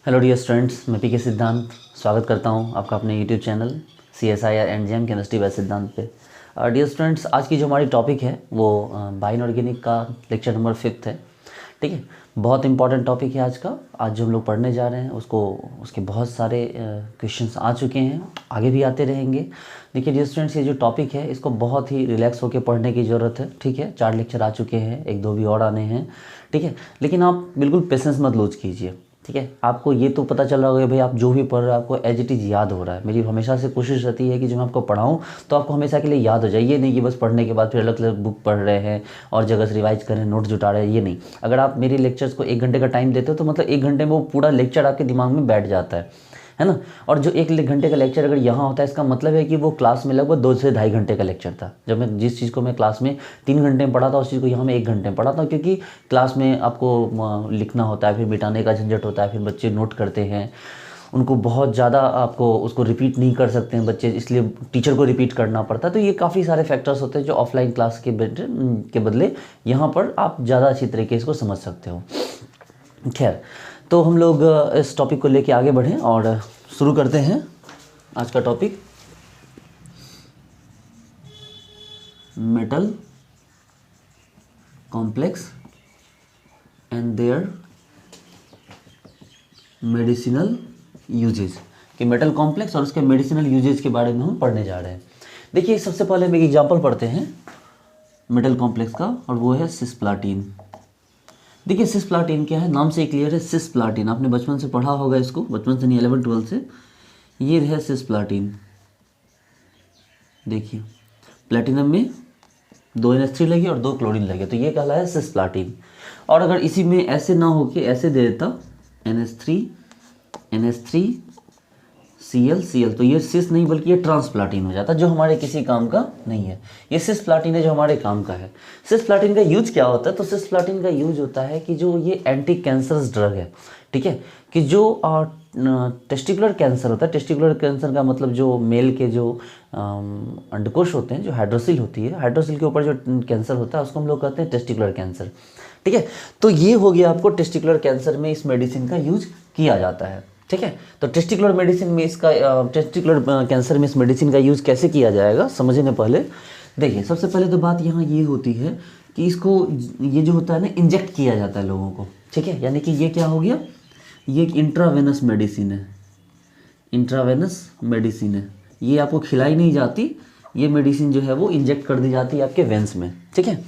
Hello dear students, मैं पीके सिद्धांत स्वागत करता हूं आपका अपने YouTube channel CSIR and chemistry bye सिद्धांत पे। डियर स्टूडेंट्स, आज की जो हमारी टॉपिक है वो बाइनऑर्गेनिक का लेक्चर नंबर 5 है। ठीक है, बहुत इंपॉर्टेंट टॉपिक है आज का। आज जो हम लोग पढ़ने जा रहे हैं उसके बहुत सारे क्वेश्चंस आ चुके हैं, आगे भी आते रहेंगे। देखिए डियर स्टूडेंट्स, ये जो टॉपिक है इसको बहुत ही रिलैक्स होकर पढ़ने की ज़रूरत है। ठीक है, 4 लेक्चर आ चुके हैं, 1-2 भी और आने हैं। ठीक है, लेकिन आप बिल्कुल पेशेंस मत लूज कीजिए। ठीक है, आपको ये तो पता चल रहा होगा भाई आप जो भी पढ़ रहे हो आपको एज इट इज़ याद हो रहा है। मेरी हमेशा से कोशिश रहती है कि जो मैं आपको पढ़ाऊँ तो आपको हमेशा के लिए याद हो जाए। ये नहीं कि बस पढ़ने के बाद फिर अलग अलग बुक पढ़ रहे हैं और जगह से रिवाइज कर रहे हैं, नोट जुटा रहे हैं, ये नहीं। अगर आप मेरी लेक्चर्स को 1 घंटे का टाइम देते हो तो मतलब 1 घंटे में वो पूरा लेक्चर आपके दिमाग में बैठ जाता है ना। और जो 1 घंटे का लेक्चर अगर यहाँ होता है, इसका मतलब है कि वो क्लास में लगभग 2 से ढाई घंटे का लेक्चर था। जब मैं जिस चीज़ को मैं क्लास में 3 घंटे में पढ़ा था उस चीज़ को यहाँ मैं 1 घंटे में पढ़ा था, क्योंकि क्लास में आपको लिखना होता है, फिर मिटाने का झंझट होता है, फिर बच्चे नोट करते हैं, उनको बहुत ज़्यादा आपको उसको रिपीट नहीं कर सकते हैं बच्चे, इसलिए टीचर को रिपीट करना पड़ता है। तो ये काफ़ी सारे फैक्टर्स होते हैं जो ऑफलाइन क्लास के बदले यहाँ पर आप ज़्यादा अच्छी तरीके से इसको समझ सकते हो। खैर, तो हम लोग इस टॉपिक को लेके आगे बढ़ें और शुरू करते हैं आज का topic, metal complex and their medicinal usages. कि मेटल कॉम्प्लेक्स और उसके मेडिसिनल यूजेज के बारे में हम पढ़ने जा रहे हैं। देखिए, सबसे पहले हम एक एग्जाम्पल पढ़ते हैं मेटल कॉम्प्लेक्स का, और वो है सिस्प्लाटीन। देखिए, सिस्प्लाटीन क्या है, नाम से क्लियर है। सिस्प्लाटीन आपने बचपन से पढ़ा होगा इसको, बचपन से नहीं 11-12 से। ये है सिस्प्लाटीन। देखिए, प्लेटिनम में 2 NH3 लगे और 2 क्लोरीन लगे, तो ये कहला है सिस्प्लाटीन। और अगर इसी में ऐसे ना हो के ऐसे दे देता NH3 Cl, तो ये सिस नहीं बल्कि ये ट्रांसप्लाटीन हो जाता, जो हमारे किसी काम का नहीं है। ये सिस्प्लाटीन है जो हमारे काम का है। सिस्प्लाटीन का यूज क्या होता है? तो सिस्प्लाटीन का यूज होता है कि जो ये एंटी कैंसरस ड्रग है। ठीक है, कि जो टेस्टिकुलर कैंसर होता है, टेस्टिकुलर कैंसर का मतलब जो मेल के जो अंडकोश होते हैं, जो हाइड्रोसिल होती है, हाइड्रोसिल के ऊपर जो कैंसर होता है उसको हम लोग कहते हैं टेस्टिकुलर कैंसर। ठीक है, तो ये हो गया आपको टेस्टिकुलर कैंसर में इस मेडिसिन का यूज किया जाता है। ठीक है, तो टेस्टिकुलर मेडिसिन में इसका टेस्टिकुलर कैंसर में इस मेडिसिन का यूज़ कैसे किया जाएगा समझने पहले देखिए, सबसे पहले तो बात यहाँ ये होती है कि इसको ये जो होता है ना, इंजेक्ट किया जाता है लोगों को। ठीक है, यानी कि ये क्या हो गया, ये एक इंट्रावेनस मेडिसिन है। इंट्रावेनस मेडिसिन है, ये आपको खिलाई नहीं जाती, ये मेडिसिन जो है वो इंजेक्ट कर दी जाती है आपके वेंस में। ठीक है,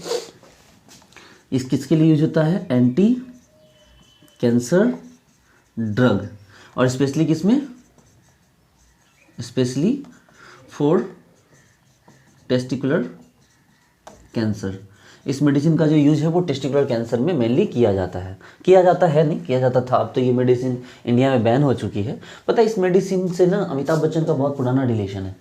इस किसके लिए यूज होता है? एंटी कैंसर ड्रग, और स्पेशली किसमें? Specially for testicular cancer. इस मेडिसिन का जो यूज है वो टेस्टिकुलर कैंसर में मेनली किया जाता है। नहीं किया जाता था, अब तो ये मेडिसिन इंडिया में बैन हो चुकी है। पता है, इस मेडिसिन से ना अमिताभ बच्चन का बहुत पुराना रिलेशन है।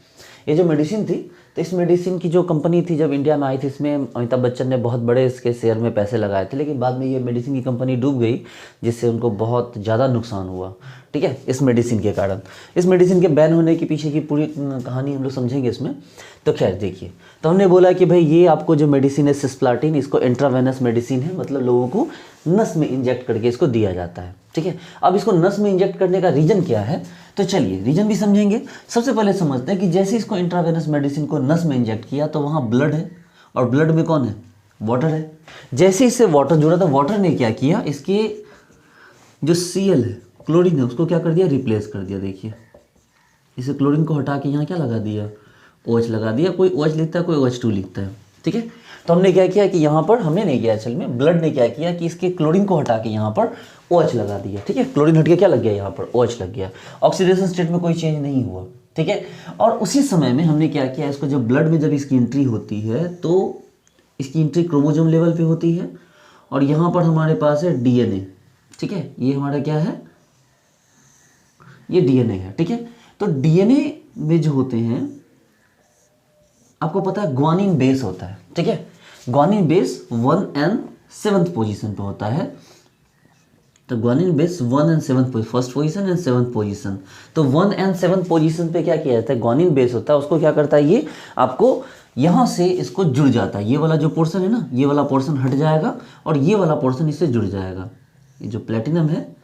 ये जो मेडिसिन थी, तो इस मेडिसिन की जो कंपनी थी जब इंडिया में आई थी, इसमें अमिताभ बच्चन ने बहुत बड़े इसके शेयर में पैसे लगाए थे, लेकिन बाद में ये मेडिसिन की कंपनी डूब गई, जिससे उनको बहुत ज़्यादा नुकसान हुआ। ठीक है, इस मेडिसिन के कारण। इस मेडिसिन के बैन होने के पीछे की पूरी कहानी हम लोग समझेंगे इसमें। तो खैर देखिए, तो हमने बोला कि भाई ये आपको जो मेडिसिन है सिस्प्लाटीन, इसको इंट्रावेनस मेडिसिन है, मतलब लोगों को नस में इंजेक्ट करके इसको दिया जाता है। ठीक है, अब इसको नस में इंजेक्ट करने का रीज़न क्या है, तो चलिए रीज़न भी समझेंगे। सबसे पहले समझते हैं कि जैसे इसको इंट्रावेनस मेडिसिन को नस में इंजेक्ट किया तो वहाँ ब्लड है, और ब्लड में कौन है? वाटर है। जैसे इससे वाटर जुड़ा था, वाटर ने क्या किया, इसके जो Cl है, क्लोरीन है, उसको क्या कर दिया? रिप्लेस कर दिया। देखिए, इसे क्लोरीन को हटा के यहाँ क्या लगा दिया? OH लगा दिया। कोई OH लिखता है, कोई OH2 लिखता है। ठीक है, तो हमने क्या किया कि यहाँ पर, हमने नहीं किया असल में, ब्लड ने क्या किया कि इसके क्लोरीन को हटा के यहाँ पर OH लगा दिया। ठीक है, क्लोरीन हट के क्या लग गया? यहाँ पर OH लग गया। ऑक्सीडेशन स्टेट में कोई चेंज नहीं हुआ। ठीक है, और उसी समय में हमने क्या किया, इसको जब ब्लड में जब इसकी एंट्री होती है तो इसकी एंट्री क्रोमोसोम लेवल पे होती है, और यहाँ पर हमारे पास है DNA। ठीक है, ये हमारा क्या है? ये DNA है। ठीक है, तो DNA में जो होते हैं, आपको पता है ग्वानिन बेस होता है। ठीक है, guanine base 1 and 7th position पे होता है। तो guanine base 1 and 7th, first position and 7th position. तो 1 and 7th पोजीशन पे क्या किया जाता है? ग्वानिन बेस होता है, उसको क्या करता है, ये आपको यहाँ से इसको जुड़ जाता है। ये वाला जो पोर्शन है ना, ये वाला पोर्शन हट जाएगा और ये वाला पोर्शन इससे जुड़ जाएगा। ये जो प्लेटिनम है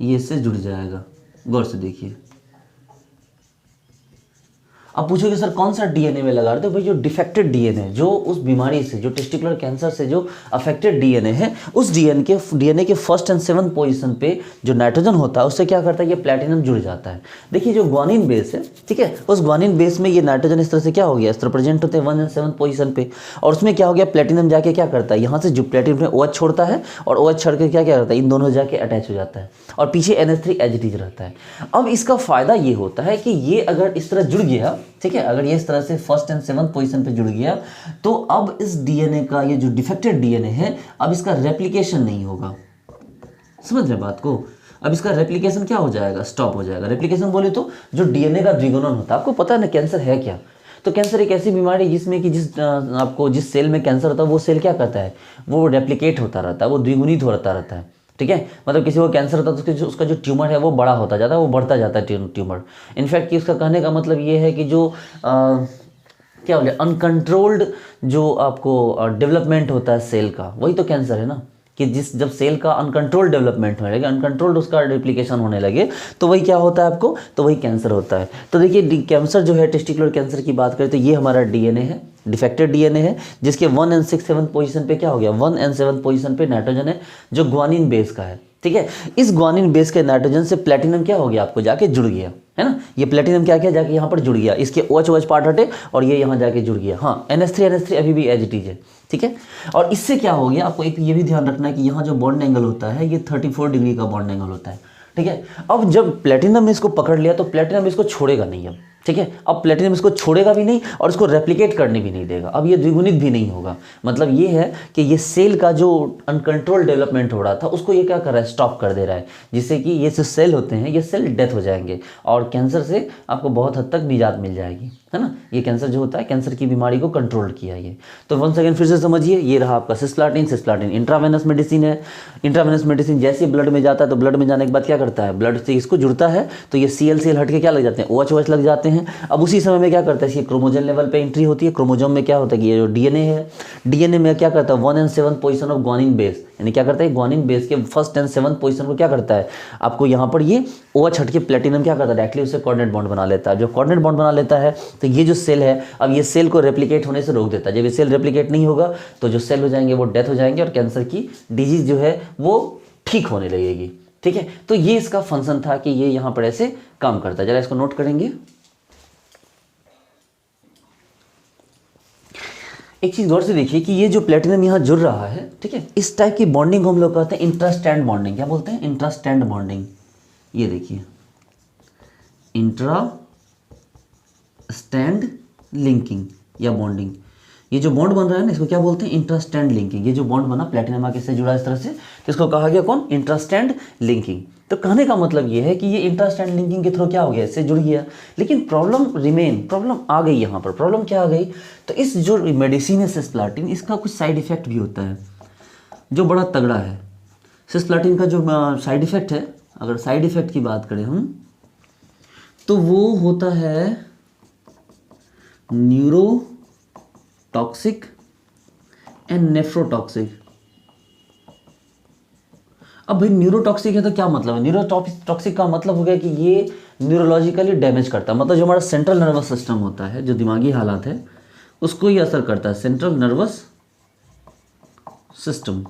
ये इससे जुड़ जाएगा। गौर से देखिए। अब पूछोगे सर कौन सा डीएनए में लगा रहे थे? भाई जो डिफेक्टेड डीएनए, जो उस बीमारी से, जो टेस्टिकुलर कैंसर से जो अफेक्टेड डीएनए है, उस डीएनए के फर्स्ट एंड सेवंथ पोजीशन पे जो नाइट्रोजन होता है उससे क्या करता है, ये प्लैटिनम जुड़ जाता है। देखिए जो ग्वानिन बेस है, ठीक है, उस ग्वानिन बेस में ये नाइट्रोजन इस तरह से क्या हो गया, इस तरह प्रेजेंट होते हैं 1 एंड 7 पोजीशन पे, और उसमें क्या हो गया, प्लैटिनम जाके क्या करता है, यहाँ से जो प्लैटिनम में OH छोड़ता है और OH छोड़ के क्या करता है, इन दोनों जाके अटैच हो जाता है और पीछे NH3 एज इट इज रहता है। अब इसका फायदा ये होता है कि ये अगर इस तरह जुड़ गया, ठीक है, अगर ये इस तरह से फर्स्ट एंड सेवंथ पोजीशन पे जुड़ गया, तो अब इस डीएनए का, ये जो डिफेक्टेड डीएनए है, अब इसका रेप्लिकेशन नहीं होगा। समझ रहे बात को? अब इसका रेप्लिकेशन क्या हो जाएगा, स्टॉप हो जाएगा। रेप्लिकेशन बोले तो जो डीएनए का द्विगुणन होता है, आपको पता है ना कैंसर है क्या? तो कैंसर एक ऐसी बीमारी है जिसमें कि जिस सेल में कैंसर होता है वो सेल क्या करता है, वो रेप्लिकेट होता रहता है, वो द्विगुणित होता रहता है, ठीक है। मतलब किसी को कैंसर होता है तो उसका जो ट्यूमर है वो बड़ा होता जाता है, वो बढ़ता जाता है ट्यूमर। इनफैक्ट कि उसका कहने का मतलब ये है कि जो क्या बोले, अनकंट्रोल्ड जो आपको डेवलपमेंट होता है सेल का, वही तो कैंसर है ना। कि जब सेल का अनकंट्रोल्ड डेवलपमेंट होने लगे, अनकंट्रोल्ड उसका रेप्लिकेशन होने लगे, तो वही क्या होता है आपको, तो वही कैंसर होता है। तो देखिए कैंसर जो है, टेस्टिकुलर कैंसर की बात करें तो ये हमारा डीएनए है, डिफेक्टेड डीएनए है, जिसके 1 एंड 6 7 पोजीशन पे क्या हो गया, 1 एंड 7 पोजीशन पे नाइट्रोजन है जो ग्वानिन बेस का है, ठीक है। इस ग्वानिन बेस के नाइट्रोजन से प्लैटिनम क्या हो गया, आपको जाके जुड़ गया, है ना। ये प्लैटिनम क्या किया, जाके यहाँ पर जुड़ गया, इसके OH पार्ट हटे और ये यहाँ जाके जुड़ गया। हाँ, NH3 अभी भी एज इट इज है, ठीक है। और इससे क्या हो गया, आपको एक ये भी ध्यान रखना है कि यहाँ जो बॉन्ड एंगल होता है ये 34 डिग्री का बॉन्ड एंगल होता है, ठीक है। अब जब प्लैटिनम ने इसको पकड़ लिया तो प्लैटिनम इसको छोड़ेगा नहीं अब, ठीक है। अब प्लैटिनम इसको छोड़ेगा भी नहीं और इसको रेप्लिकेट करने भी नहीं देगा। अब ये द्विगुणित भी नहीं होगा। मतलब ये है कि ये सेल का जो अनकंट्रोल डेवलपमेंट हो रहा था उसको ये क्या कर रहा है, स्टॉप कर दे रहा है, जिससे कि ये जो सेल होते हैं ये सेल डेथ हो जाएंगे और कैंसर से आपको बहुत हद तक निजात मिल जाएगी, है ना। ये कैंसर जो होता है, कैंसर की बीमारी को कंट्रोल किया ये। तो वंस अगेन फिर से समझिए, ये रहा आपका सिस्प्लाटिन। सिस्प्लाटिन इंट्रावेनस मेडिसिन है। इंट्रावेनस मेडिसिन जैसे ब्लड में जाता है तो ब्लड में जाने के बाद क्या करता है, ब्लड से इसको जुड़ता है तो ये CL हट के क्या लग जाते हैं, OH लग जाते हैं। अब उसी समय में क्या करता है, इसकी क्रोमोजोम लेवल पे एंट्री होती है। क्रोमोजोम में क्या होता है कि ये जो डीएनए है, डीएनए में क्या करता है, 1 and 7 position of guanine base, यानी क्या करता है, ग्वानिन बेस के फर्स्ट एंड 7 पोजीशन को क्या करता है, आपको यहाँ पर ये OH हट के प्लेटिनम क्या करता है, डायरेक्टली उससे कोऑर्डिनेट बॉन्ड बना लेता है। जो कोऑर्डिनेट बॉन्ड बना लेता है तो ये जो सेल है, अब ये सेल को रेप्लिकेट होने से रोक देता है। जब ये सेल रेप्लिकेट नहीं होगा तो जो सेल हो जाएंगे वो डेथ हो जाएंगे और कैंसर की डिजीज जो है वो ठीक होने लगेगी, ठीक है। तो ये इसका फंक्शन था कि ये यहाँ पर ऐसे काम करता है। जरा इसको नोट करेंगे। एक चीज गौर से देखिए कि ये जो प्लेटिनम यहाँ जुड़ रहा है, ठीक है, इस टाइप की बॉन्डिंग को हम लोग कहते हैं इंट्रास्टैंड बॉन्डिंग। क्या बोलते हैं, इंट्रास्टैंड बॉन्डिंग। ये देखिए इंट्रा स्टैंड लिंकिंग या बॉन्डिंग, ये जो बॉन्ड बन रहा है ना इसको क्या बोलते हैं, इंट्रास्टैंड लिंकिंग। ये जो बॉन्ड बना प्लेटिनम आके से जुड़ा इस तरह से, तो इसको कहा गया कौन, इंट्रास्टैंड लिंकिंग। तो कहने का मतलब ये है कि ये इंट्रास्टैंड लिंकिंग के थ्रू क्या हो गया, इससे जुड़ गया। लेकिन प्रॉब्लम आ गई यहाँ पर। प्रॉब्लम क्या आ गई, तो इस जो मेडिसिन है सिस्प्लाटिन, इसका कुछ साइड इफेक्ट भी होता है जो बड़ा तगड़ा है। सिस्प्लाटिन का जो साइड इफेक्ट है, अगर साइड इफेक्ट की बात करें हम, तो वो होता है न्यूरोटॉक्सिक एंड नेफ्रोटॉक्सिक। अब भाई न्यूरोटॉक्सिक है तो क्या मतलब है, न्यूरोटॉक्सिक का मतलब हो गया कि ये न्यूरोलॉजिकली डैमेज करता है। मतलब जो हमारा सेंट्रल नर्वस सिस्टम होता है, जो दिमागी हालात है, उसको ही असर करता है, सेंट्रल नर्वस सिस्टम।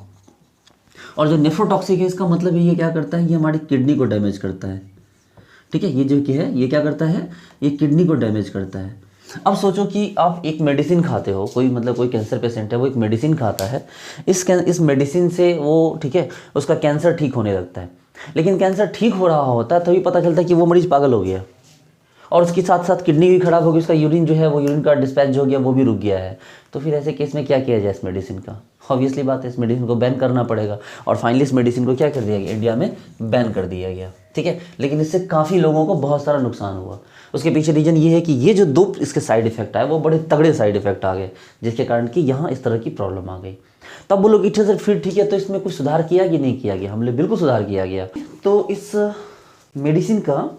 और जो नेफ्रोटॉक्सिक है इसका मतलब ये क्या करता है, ये हमारी किडनी को डैमेज करता है, ठीक है। ये जो कि है ये क्या करता है, ये किडनी को डैमेज करता है। अब सोचो कि आप एक मेडिसिन खाते हो, कोई कैंसर पेशेंट है, वो एक मेडिसिन खाता है, इस मेडिसिन से वो, ठीक है, उसका कैंसर ठीक होने लगता है। लेकिन कैंसर ठीक हो रहा होता है तभी पता चलता है कि वो मरीज पागल हो गया और उसके साथ साथ किडनी भी खराब हो गई, उसका यूरिन जो है वो यूरिन का डिस्पैच हो गया, वो भी रुक गया है। तो फिर ऐसे केस में क्या किया जाए इस मेडिसिन का, ऑब्वियसली बात है इस मेडिसिन को बैन करना पड़ेगा। और फाइनली इस मेडिसिन को क्या कर दिया गया, इंडिया में बैन कर दिया गया, ठीक है। लेकिन इससे काफ़ी लोगों को बहुत सारा नुकसान हुआ। उसके पीछे रीजन ये है कि ये जो दो इसके साइड इफेक्ट आए वो बड़े तगड़े साइड इफेक्ट आ गए, जिसके कारण कि यहाँ इस तरह की प्रॉब्लम आ गई। तब बोलो कि सर फिर ठीक है, तो इसमें कुछ सुधार किया कि नहीं किया गया, हमने बिल्कुल सुधार किया गया। तो इस मेडिसिन का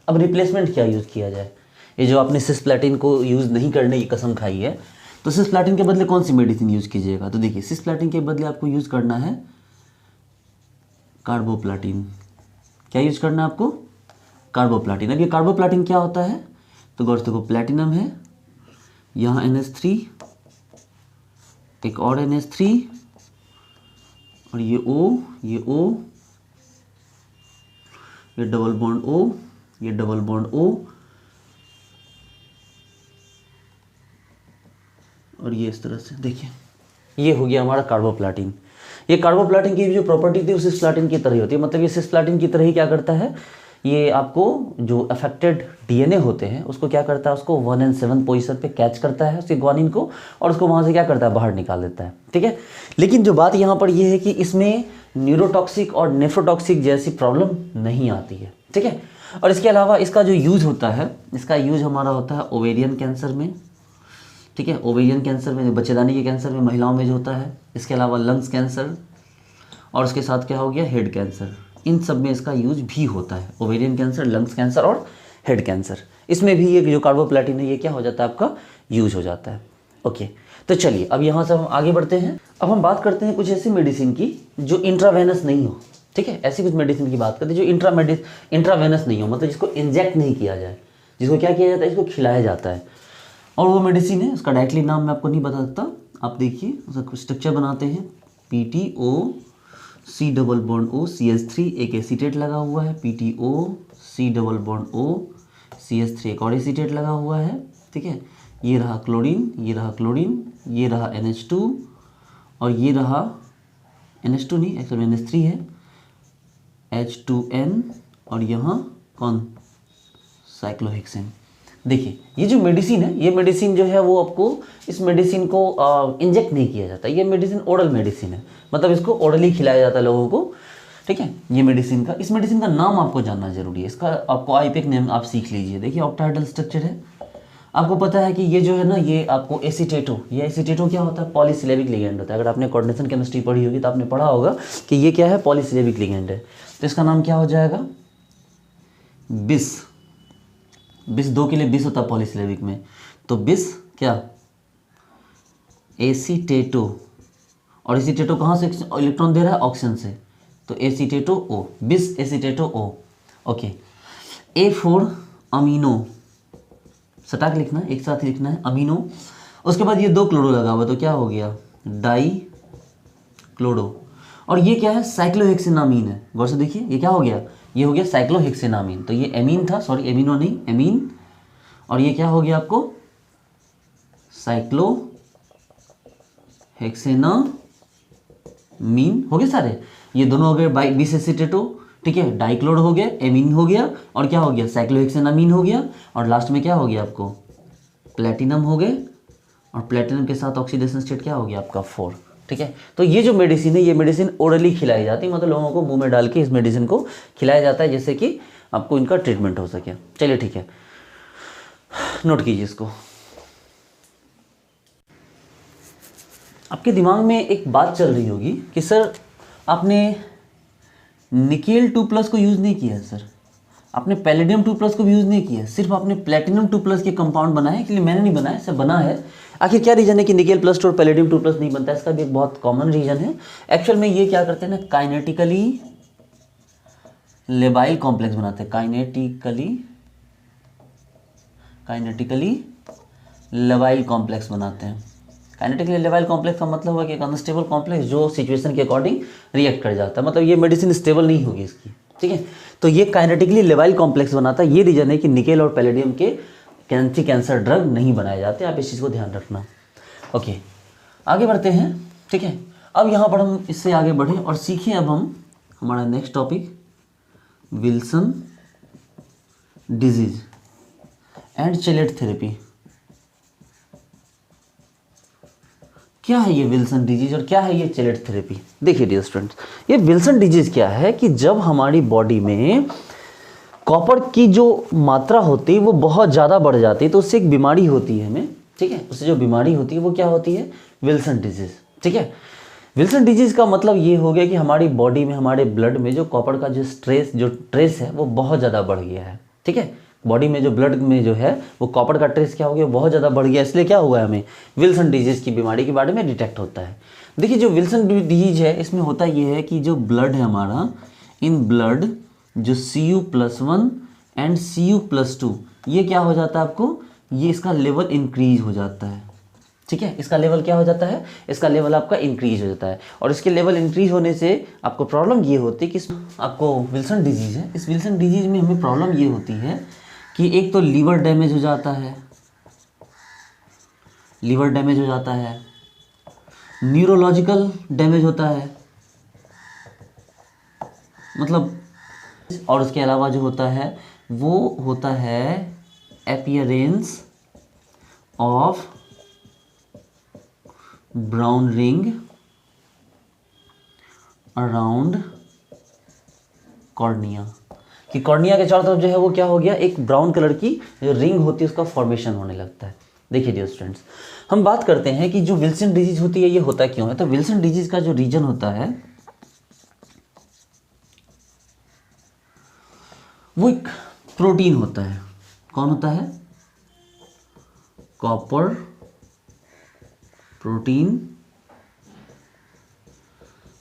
अब रिप्लेसमेंट क्या यूज़ किया जाए, ये जो आपने सिस्प्लाटिन को यूज़ नहीं करने की कसम खाई है, तो सिस्प्लाटिन के बदले कौन सी मेडिसिन यूज़ कीजिएगा। तो देखिए सिस्प्लाटिन के बदले आपको यूज़ करना है कार्बोप्लाटिन। क्या यूज करना है आपको? कार्बोप्लाटिन। अब ये कार्बोप्लाटिन क्या होता है? तो गौर से देखो, प्लेटिनम है, यहाँ NH3, एक और NH3, और ये O, ये O, ये डबल बॉन्ड O, ये डबल बॉन्ड O, और ये इस तरह से देखिए, ये हो गया हमारा कार्बोप्लाटिन। ये कार्बोप्लाटिन की जो प्रॉपर्टी थी वो सिस्प्लाटिन की तरह ही होती है, मतलब ये सिस्प्लाटिन की तरह ही क्या करता है, ये आपको जो अफेक्टेड डीएनए होते हैं उसको क्या करता है, उसको 1 and 7 पोजीशन पे कैच करता है उसके ग्वानिन को, और उसको वहाँ से क्या करता है, बाहर निकाल देता है। ठीक है, लेकिन जो बात यहाँ पर ये है कि इसमें न्यूरोटॉक्सिक और नेफ्रोटॉक्सिक जैसी प्रॉब्लम नहीं आती है। ठीक है, और इसके अलावा इसका जो यूज़ होता है, इसका यूज़ हमारा होता है ओवेरियन कैंसर में। ठीक है, ओवेरियन कैंसर में, बच्चेदानी के कैंसर में महिलाओं में जो होता है, इसके अलावा लंग्स कैंसर, और उसके साथ क्या हो गया, हेड कैंसर, इन सब में इसका यूज भी होता है। ओवेरियन कैंसर, लंग्स कैंसर और हेड कैंसर, इसमें भी ये जो कार्बोप्लाटिन है ये क्या हो जाता है, आपका यूज हो जाता है। ओके, तो चलिए अब यहाँ से हम आगे बढ़ते हैं। अब हम बात करते हैं कुछ ऐसी मेडिसिन की जो इंट्रावेनस नहीं हो। ठीक है, ऐसी कुछ मेडिसिन की बात करते हैं जो इंट्रावेनस नहीं हो, मतलब जिसको इंजेक्ट नहीं किया जाए, जिसको क्या किया जाता है, इसको खिलाया जाता है। और वो मेडिसिन है, उसका डायरेक्टली नाम मैं आपको नहीं बता सकता, आप देखिए उसका स्ट्रक्चर बनाते हैं, PTO C double bond O CH3, एक एसीटेट लगा हुआ है, PTO C double bond O CH3, एक और एसीटेट लगा हुआ है। ठीक है, ये रहा क्लोरीन, ये रहा क्लोरीन, ये रहा NH2, और ये रहा NH2 नहीं, एक्चुअली NH3 है, H2N, और यहाँ कौन, साइक्लोहेक्सेन। देखिए ये जो मेडिसिन है, ये मेडिसिन जो है वो आपको, इस मेडिसिन को इंजेक्ट नहीं किया जाता, ये मेडिसिन ओरल मेडिसिन है, मतलब इसको ओरली खिलाया जाता है लोगों को। ठीक है, ये मेडिसिन का, इस मेडिसिन का नाम आपको जानना जरूरी है, इसका आपको आईपीएक नेम आप सीख लीजिए। देखिए ऑक्टाहेड्रल स्ट्रक्चर है, आपको पता है कि ये जो है ना, ये आपको एसीटेटो, ये एसीटेटो क्या होता है, पॉलीसिलेबिक लिगेंड होता है। अगर आपने कोऑर्डिनेशन केमिस्ट्री पढ़ी होगी तो आपने पढ़ा होगा कि ये क्या है, पॉलीसिलेबिक लिगेंड है। तो इसका नाम क्या हो जाएगा, बिस। बिस 2 के लिए बिस होता है पॉलीसिलेबिक में, तो बिस क्या, एसीटेटो, और एसीटेटो कहाँ से इलेक्ट्रॉन दे रहा है, ऑक्सीजन से, तो एसीटेटो O, बिस एसीटेटो O। ओके, A4 अमीनो, सटा के लिखना है, एक साथ लिखना है, अमीनो। उसके बाद ये 2 क्लोरो लगा हुआ, तो क्या हो गया, डाई क्लोरो, और ये क्या है, साइक्लोहेक्सेनामीन है। गौर से देखिए ये क्या हो गया, ये हो गया साइक्लोहेक्सेनामीन। तो ये एमीन था, सॉरी एमिनो नहीं, एमीन, और ये क्या हो गया आपको, साइक्लोहेक्सेनामीन हो गए सारे, ये दोनों हो गए बिस एसीटेटो। ठीक है, डाइक्लोर हो गया, एमीन हो गया, और क्या हो गया, साइक्लोहेक्सेनामीन हो गया, और लास्ट में क्या हो गया आपको, प्लेटिनम हो गए, और प्लेटिनम के साथ ऑक्सीडेशन स्टेट क्या हो गया आपका 4। ठीक है, तो ये जो मेडिसिन है, ये मेडिसिन ओरली खिलाई जाती है, मतलब लोगों को मुंह में डाल के इस मेडिसिन को खिलाया जाता है, जिससे कि आपको इनका ट्रीटमेंट हो सके। चलिए ठीक है, नोट कीजिए इसको। आपके दिमाग में एक बात चल रही होगी कि सर आपने निकेल 2+ को यूज़ नहीं किया है, सर आपने पैलेडियम 2+ को भी यूज़ नहीं किया है, सिर्फ आपने प्लेटिनम 2+ के कंपाउंड बनाए, इसलिए मैंने नहीं बनाया, सब बना है। आखिर क्या रीज़न है कि निकेल प्लस और पैलेडियम 2+ नहीं बनता है? इसका भी एक बहुत कॉमन रीज़न है। एक्चुअल में ये क्या करते हैं ना, काइनेटिकली लेबाइल कॉम्प्लेक्स बनाते हैं, काइनेटिकली लेबाइल कॉम्प्लेक्स बनाते हैं। काइनेटिकली लेबाइल कॉम्प्लेक्स का मतलब हुआ कि एक अनस्टेबल कॉम्प्लेक्स जो सिचुएशन के अकॉर्डिंग रिएक्ट कर जाता है, मतलब ये मेडिसिन स्टेबल नहीं होगी इसकी। ठीक है, तो ये काइनेटिकली लेबाइल कॉम्प्लेक्स बनाता है, ये रीज़न है कि निकेल और पैलेडियम के एंटी कैंसर ड्रग नहीं बनाए जाते। आप इस चीज़ को ध्यान रखना। ओके, आगे बढ़ते हैं। ठीक है, अब यहाँ पर हम इससे आगे बढ़ें और सीखें अब हम हमारा next topic, Wilson disease and chelate therapy. क्या है ये विल्सन डिजीज और क्या है ये चेलेट थेरेपी? देखिए डियर स्टूडेंट्स, ये विल्सन डिजीज क्या है कि जब हमारी बॉडी में कॉपर की जो मात्रा होती है वो बहुत ज़्यादा बढ़ जाती है, तो उससे एक बीमारी होती है हमें। ठीक है, उससे जो बीमारी होती है वो क्या होती है, विल्सन डिजीज। ठीक है, विल्सन डिजीज का मतलब ये हो गया कि हमारी बॉडी में, हमारे ब्लड में जो कॉपर का जो ट्रेस है वो बहुत ज़्यादा बढ़ गया है। ठीक है, बॉडी में जो ब्लड में जो है वो कॉपर का ट्रेस क्या हो गया, बहुत ज़्यादा बढ़ गया, इसलिए क्या हुआ है, हमें विल्सन डिजीज की बीमारी के बारे में डिटेक्ट होता है। देखिए जो विल्सन डिजीज है इसमें होता ये है कि जो ब्लड है हमारा, इन ब्लड जो Cu+1 एंड Cu+2 ये क्या हो जाता है आपको, ये इसका लेवल इंक्रीज हो जाता है। ठीक है, इसका लेवल क्या हो जाता है, इसका लेवल आपका इंक्रीज हो जाता है। और इसके लेवल इंक्रीज होने से आपको प्रॉब्लम ये होती है कि आपको विल्सन डिजीज़ है, इस विल्सन डिजीज़ में हमें प्रॉब्लम ये होती है कि एक तो लीवर डैमेज हो जाता है, लीवर डैमेज हो जाता है, न्यूरोलॉजिकल डैमेज होता है, मतलब, और उसके अलावा जो होता है वो होता है appearance of brown ring around cornea, कि कॉर्निया के चारों तरफ जो है वो क्या हो गया, एक ब्राउन कलर की जो रिंग होती है उसका फॉर्मेशन होने लगता है। देखिए डियर स्टूडेंट्स, हम बात करते हैं कि जो विल्सन डिजीज होती है ये होता क्यों है। तो विल्सन डिजीज का जो रीजन होता है वो एक प्रोटीन होता है। कौन होता है, कॉपर प्रोटीन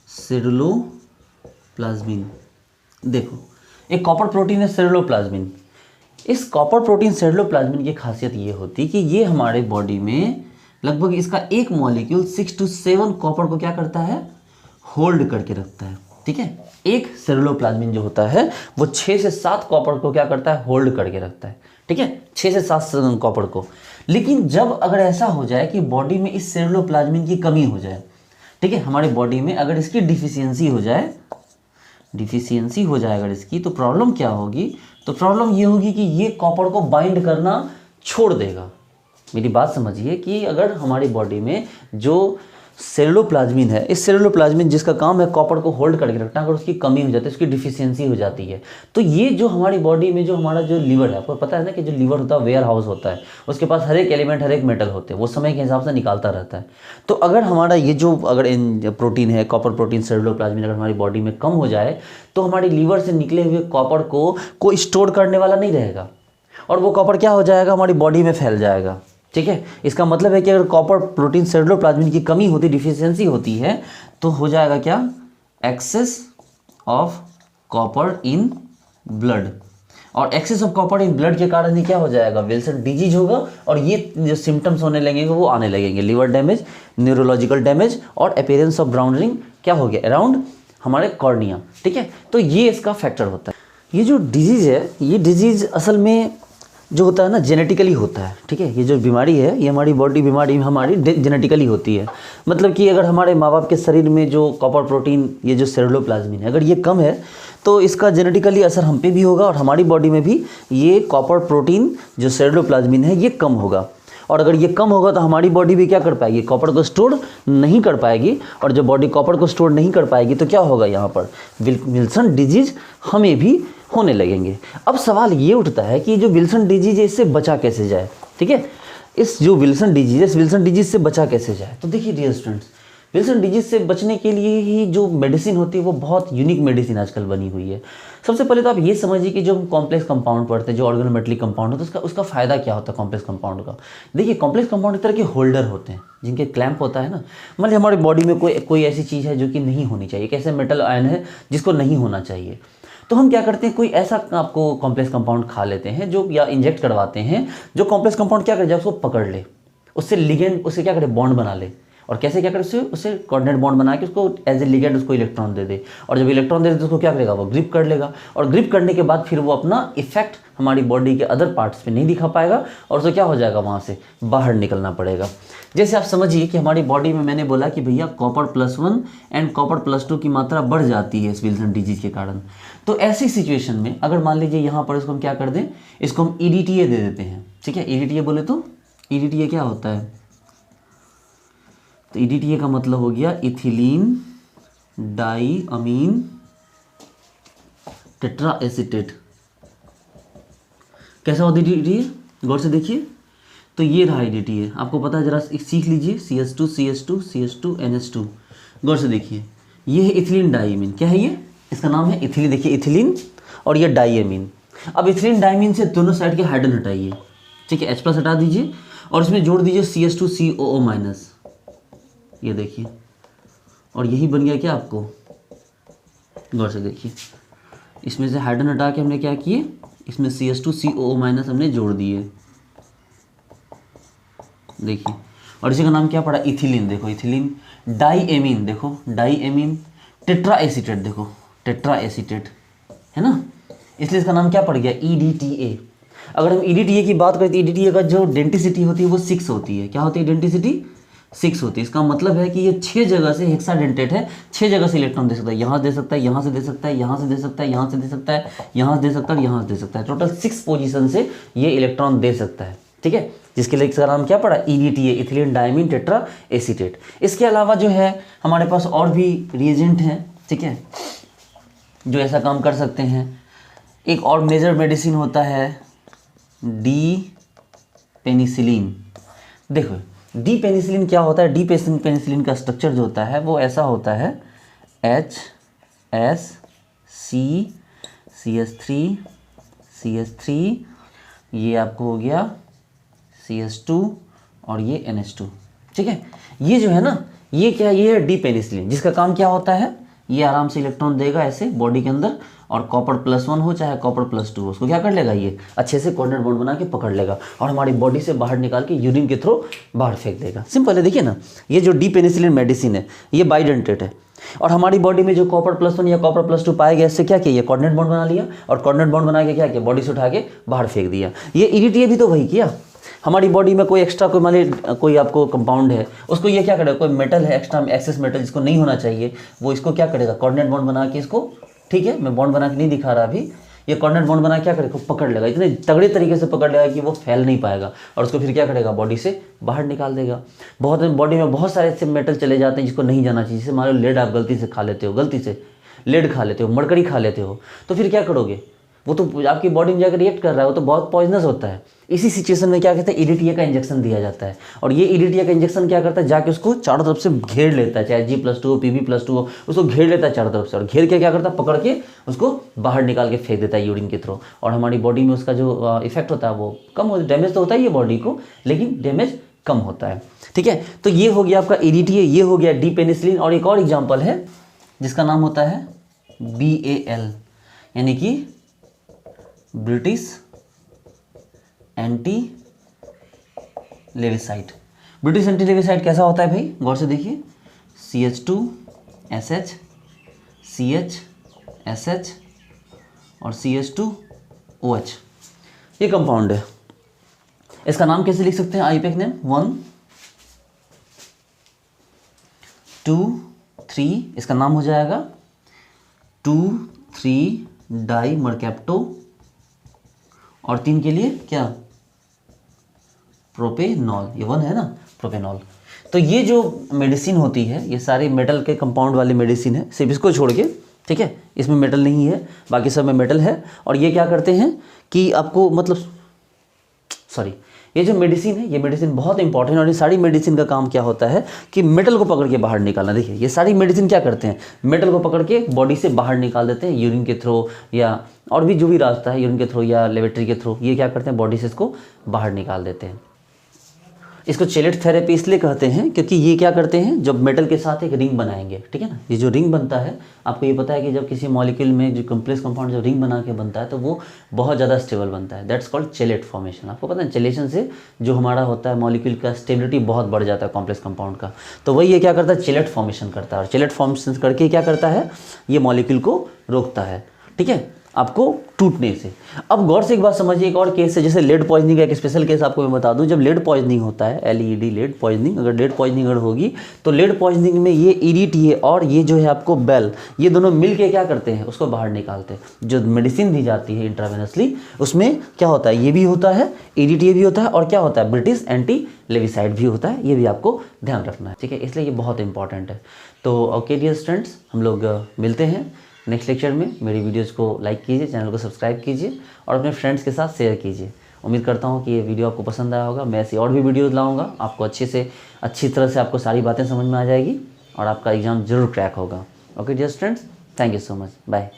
सेरुलोप्लाज्मिन। देखो, एक कॉपर प्रोटीन है सेरुलोप्लाज्मिन। इस कॉपर प्रोटीन सेरुलोप्लाज्मिन की खासियत ये होती है कि ये हमारे बॉडी में लगभग इसका एक मॉलिक्यूल 6 to 7 कॉपर को क्या करता है, होल्ड करके रखता है। ठीक है, एक सेरुलोप्लाज्मिन जो होता है वो 6 से 7 कॉपर को क्या करता है, होल्ड करके रखता है। ठीक है, 6 से 7 कॉपर को। लेकिन जब अगर ऐसा हो जाए कि बॉडी में इस सेरुलोप्लाज्मिन की कमी हो जाए, ठीक है, हमारे बॉडी में अगर इसकी डिफिशियंसी हो जाए, डिफिशियंसी हो जाए अगर इसकी, तो प्रॉब्लम क्या होगी, तो प्रॉब्लम ये होगी कि ये कॉपर को बाइंड करना छोड़ देगा। मेरी बात समझिए कि अगर हमारी बॉडी में जो सेरुलोप्लाज्मिन है, इस सेरुलोप्लाज्मिन जिसका काम है कॉपर को होल्ड करके रखना, अगर उसकी कमी हो जाती है, उसकी डिफिशियंसी हो जाती है, तो ये जो हमारी बॉडी में जो हमारा जो लीवर है, आपको पता है ना कि जो लीवर होता है वेयर हाउस होता है, उसके पास हर एक एलिमेंट हर एक मेटल होते हैं, वो समय के हिसाब से निकालता रहता है। तो अगर हमारा ये जो अगर इन प्रोटीन है, कॉपर प्रोटीन सेरुलोप्लाज्मिन, अगर हमारी बॉडी में कम हो जाए तो हमारी लीवर से निकले हुए कॉपर को कोई स्टोर करने वाला नहीं रहेगा, और वो कॉपर क्या हो जाएगा, हमारी बॉडी में फैल जाएगा। ठीक है, इसका मतलब है कि अगर कॉपर प्रोटीन सेरुलोप्लाज्मिन की कमी होती, डिफिशियंसी होती है, तो हो जाएगा क्या, excess of copper in blood. और excess of copper in blood के कारण ही क्या हो जाएगा, विल्सन डिजीज होगा। और ये जो सिम्टम्स होने लगेंगे वो आने लगेंगे, लीवर डैमेज, न्यूरोलॉजिकल डैमेज और अपीयरेंस ऑफ ब्राउन रिंग क्या हो गया, अराउंड हमारे कॉर्निया। ठीक है, तो ये इसका फैक्टर होता है। ये जो डिजीज़ है, ये डिजीज़ असल में जो होता है ना जेनेटिकली होता है। ठीक है, ये जो बीमारी है ये हमारी बॉडी बीमारी हमारी जेनेटिकली होती है। मतलब कि अगर हमारे माँ बाप के शरीर में जो कॉपर प्रोटीन, ये जो सेरुलोप्लाज्मिन है, अगर ये कम है तो इसका जेनेटिकली असर हम पे भी होगा, और हमारी बॉडी में भी ये कॉपर प्रोटीन जो सेरुलोप्लाज्मिन है ये कम होगा। और अगर ये कम होगा तो हमारी बॉडी भी क्या कर पाएगी, कॉपर को स्टोर नहीं कर पाएगी। और जब बॉडी कॉपर को स्टोर नहीं कर पाएगी तो क्या होगा, यहाँ पर विल्सन डिजीज हमें भी होने लगेंगे। अब सवाल ये उठता है कि जो विल्सन डिजीज है इससे बचा कैसे जाए। ठीक है, इस जो विल्सन डिजीज है, इस विल्सन डिजीज से बचा कैसे जाए। तो देखिए डियर स्टूडेंट्स, विल्सन डिजीज से बचने के लिए ही जो मेडिसिन होती है वो बहुत यूनिक मेडिसिन आजकल बनी हुई है। सबसे पहले तो आप ये समझिए कि जो हम कॉम्प्लेक्स कंपाउंड पढ़ते हैं, जो ऑर्गेनोमेटलिक कंपाउंड होता है, उसका फ़ायदा क्या होता है कॉम्प्लेक्स कंपाउंड का। देखिए, कॉम्प्लेक्स कंपाउंड एक तरह के होल्डर होते हैं जिनके क्लैंप होता है ना। मान लीजिए हमारी बॉडी में कोई ऐसी चीज़ है जो कि नहीं होनी चाहिए, कैसे मेटल आयन है जिसको नहीं होना चाहिए, तो हम क्या करते हैं, कोई ऐसा आपको कॉम्प्लेक्स कंपाउंड खा लेते हैं जो, या इंजेक्ट करवाते हैं, जो कॉम्प्लेक्स कंपाउंड क्या करे, उसको पकड़ ले, उससे लिगेंड, उससे क्या करे, बॉन्ड बना ले। और कैसे क्या करे, उससे कोऑर्डिनेट बॉन्ड बना के उसको एज ए लिगेंड उसको इलेक्ट्रॉन दे दे। और जब इलेक्ट्रॉन दे दे तो उसको क्या करेगा, वो ग्रिप कर लेगा। और ग्रिप करने के बाद फिर वो अपना इफेक्ट हमारी बॉडी के अदर पार्ट्स पे नहीं दिखा पाएगा, और उसको क्या हो जाएगा, वहाँ से बाहर निकलना पड़ेगा। जैसे आप समझिए कि हमारी बॉडी में मैंने बोला कि भैया कॉपर +1 एंड कॉपर +2 की मात्रा बढ़ जाती है इस विल्सन डिजीज के कारण। तो ऐसी सिचुएशन में अगर मान लीजिए यहाँ पर इसको हम क्या कर दें, इसको हम EDTA दे देते हैं। ठीक है, EDTA बोले तो EDTA क्या होता है, तो EDTA का मतलब हो गया इथिलीन डाई अमीन टेट्रा एसीटेट। कैसा होता है EDTA, गौर से देखिए। तो ये रहा EDTA, आपको पता है, जरा सीख लीजिए, CH2 CH2 CH2 NH2। गौर से देखिए, ये है इथिलीन डाईमीन। क्या है ये, इसका नाम है इथिलीन। देखिए इथिलीन और ये डाईमीन। अब इथिलीन डाईमीन से दोनों साइड के हाइड्रोजन हटाइए। ठीक है, H+ हटा दीजिए और इसमें जोड़ दीजिए CH2 COO-। ये देखिए, और यही बन गया क्या आपको, गौर से देखिए, इसमें से हाइड्रोजन हटा के हमने क्या किए, इसमें CH2COO- हमने जोड़ दिए, देखिए। और इसी का नाम क्या पड़ा, इथिलीन। देखो इथिलीन, डाईएमीन, देखो डाईएमीन, टेट्रा एसीटेट, देखो टेट्रा एसीटेट, है ना, इसलिए इसका नाम क्या पड़ गया, EDTA। अगर हम EDTA की बात करें तो EDTA का जो डेंटिसिटी होती है वो 6 होती है। क्या होती है, डेंटिसिटी 6 होती है। इसका मतलब है कि ये 6 जगह से हेक्साडेंटेट है, 6 जगह से इलेक्ट्रॉन दे सकता है। यहाँ दे सकता है, यहाँ से दे सकता है, यहाँ से दे सकता है, यहाँ से दे सकता है, यहाँ से दे सकता है और यहाँ से दे सकता है। टोटल 6 पोजीशन से ये इलेक्ट्रॉन दे सकता है, ठीक है, जिसके लिए इसका नाम क्या पड़ा, EDTA, ethylene diamine tetra acetate. इसके अलावा जो है हमारे पास और भी रिएजेंट हैं, ठीक है, जो ऐसा काम कर सकते हैं। एक और मेजर मेडिसिन होता है डी पेनिसिलिन। देखो डी पेनिसिलिन क्या होता है, डी पेनिसिलिन का स्ट्रक्चर जो होता है वो ऐसा होता है, HCS3CH3, ये आपको हो गया CH2 और ये NH2, ठीक है। ये जो है ना, ये क्या, ये है डी पेनिसिलिन, जिसका काम क्या होता है, ये आराम से इलेक्ट्रॉन देगा ऐसे बॉडी के अंदर, और कॉपर +1 हो चाहे कॉपर +2 हो, उसको क्या कर लेगा, ये अच्छे से कोऑर्डिनेट बॉन्ड बना के पकड़ लेगा और हमारी बॉडी से बाहर निकाल के यूरिन के थ्रू बाहर फेंक देगा। सिंपल है, देखिए ना, ये जो डी पेनिसिलिन मेडिसिन है ये बाइडेंटेट है, और हमारी बॉडी में जो कॉपर +1 या कॉपर +2 पाया गया, इससे क्या किया, कोऑर्डिनेट बॉन्ड बना लिया, और कोऑर्डिनेट बॉन्ड बना के क्या किया, बॉडी से उठा के बाहर फेंक दिया। ये EDTA भी तो वही किया। हमारी बॉडी में कोई एक्स्ट्रा कोई मान लीजिए कोई आपको कंपाउंड है, उसको ये क्या करेगा, कोई मेटल है एक्स्ट्रा एक्सेस मेटल जिसको नहीं होना चाहिए, वो इसको क्या करेगा, कोऑर्डिनेट बॉन्ड बना के इसको, ठीक है, मैं बॉन्ड बना के नहीं दिखा रहा अभी, ये कोऑर्डिनेट बॉन्ड बना क्या करेगा, पकड़ लेगा, इतने तगड़े तरीके से पकड़ लेगा कि वो फैल नहीं पाएगा, और उसको फिर क्या करेगा, बॉडी से बाहर निकाल देगा। बहुत बॉडी में बहुत सारे ऐसे मेटल चले जाते हैं जिसको नहीं जाना चाहिए, जैसे मान लो लेड आप गलती से खा लेते हो, गलती से लेड खा लेते हो, मरकरी खा लेते हो, तो फिर क्या करोगे, वो तो आपकी बॉडी में जाकर रिएक्ट कर रहा है, वो तो बहुत पॉइजनस होता है। इसी सिचुएशन में क्या कहते हैं, EDTA का इंजेक्शन दिया जाता है, और ये EDTA का इंजेक्शन क्या करता है, जाके उसको चारों तरफ से घेर लेता है, चाहे G+2 हो, Pb+2 हो, उसको घेर लेता है चारों तरफ से, और घेर के क्या करता है, पकड़ के उसको बाहर निकाल के फेंक देता है यूरिन के थ्रू, और हमारी बॉडी में उसका जो इफेक्ट होता है वो कम हो, डैमेज तो होता ही है बॉडी को, लेकिन डैमेज कम होता है, ठीक है। तो ये हो गया आपका EDTA, ये हो गया डी पेनिसिलिन। और एक और एग्जाम्पल है जिसका नाम होता है BAL, यानी कि British anti lewisite. British anti lewisite कैसा होता है भाई, गौर से देखिए, CH2SH, CHSH और CH2OH, ये कंपाउंड है। इसका नाम कैसे लिख सकते हैं, आईपैक नेम 1 2 3, इसका नाम हो जाएगा 2,3 डाई मरकैप्टो, और 3 के लिए क्या, प्रोपेनॉल, ये 1 है ना, प्रोपेनॉल। तो ये जो मेडिसिन होती है ये सारी मेटल के कंपाउंड वाली मेडिसिन है, सिर्फ इसको छोड़ के, ठीक है, इसमें मेटल नहीं है, बाकी सब में मेटल है। और ये क्या करते हैं कि आपको मतलब सॉरी, ये जो मेडिसिन है ये मेडिसिन बहुत इंपॉर्टेंट है, और ये सारी मेडिसिन का काम क्या होता है कि मेटल को पकड़ के बाहर निकालना। देखिए ये सारी मेडिसिन क्या करते हैं, मेटल को पकड़ के बॉडी से बाहर निकाल देते हैं यूरिन के थ्रू, या और भी जो भी रास्ता है यूरिन के थ्रू या लेबोरेटरी के थ्रू, ये क्या करते हैं, बॉडी से इसको बाहर निकाल देते हैं। इसको चेलेट थेरेपी इसलिए कहते हैं क्योंकि ये क्या करते हैं, जब मेटल के साथ एक रिंग बनाएंगे, ठीक है ना, ये जो रिंग बनता है, आपको ये पता है कि जब किसी मॉलिक्यूल में जो कॉम्प्लेक्स कंपाउंड जो रिंग बना के बनता है तो वो बहुत ज़्यादा स्टेबल बनता है, दैट्स कॉल्ड चेलेट फॉर्मेशन। आपको पता है चेलेशन से जो हमारा होता है मॉलिक्यूल का स्टेबिलिटी बहुत बढ़ जाता है कॉम्प्लेक्स कंपाउंड का, तो वही ये क्या करता है, चेलेट फॉर्मेशन करता है, और चेलेट फॉर्मेशन करके क्या करता है, ये मॉलिक्यूल को रोकता है, ठीक है, आपको टूटने से। अब गौर से एक बात समझिए, एक और केस है, जैसे लेड पॉइजनिंग का एक स्पेशल केस आपको मैं बता दूं। जब लेड पॉइजनिंग होता है, LED लेड पॉइजनिंग, अगर लेड पॉइजनिंग अगर होगी तो लेड पॉइजनिंग में ये EDTA और ये जो है आपको बेल, ये दोनों मिल के क्या करते हैं, उसको बाहर निकालते हैं। जो मेडिसिन दी जाती है इंट्रावेनसली उसमें क्या होता है, ये भी होता है, EDTA भी होता है, और क्या होता है, ब्रिटिश एंटी लेविसाइड भी होता है, ये भी आपको ध्यान रखना है, ठीक है, इसलिए ये बहुत इंपॉर्टेंट है। तो ओके डियर स्टूडेंट्स, हम लोग मिलते हैं नेक्स्ट लेक्चर में। मेरी वीडियोज़ को लाइक कीजिए, चैनल को सब्सक्राइब कीजिए और अपने फ्रेंड्स के साथ शेयर कीजिए। उम्मीद करता हूँ कि ये वीडियो आपको पसंद आया होगा। मैं ऐसी और भी वीडियोज़ लाऊंगा, आपको अच्छी तरह से आपको सारी बातें समझ में आ जाएगी और आपका एग्ज़ाम ज़रूर क्रैक होगा। Okay dear students, thank you so much, bye.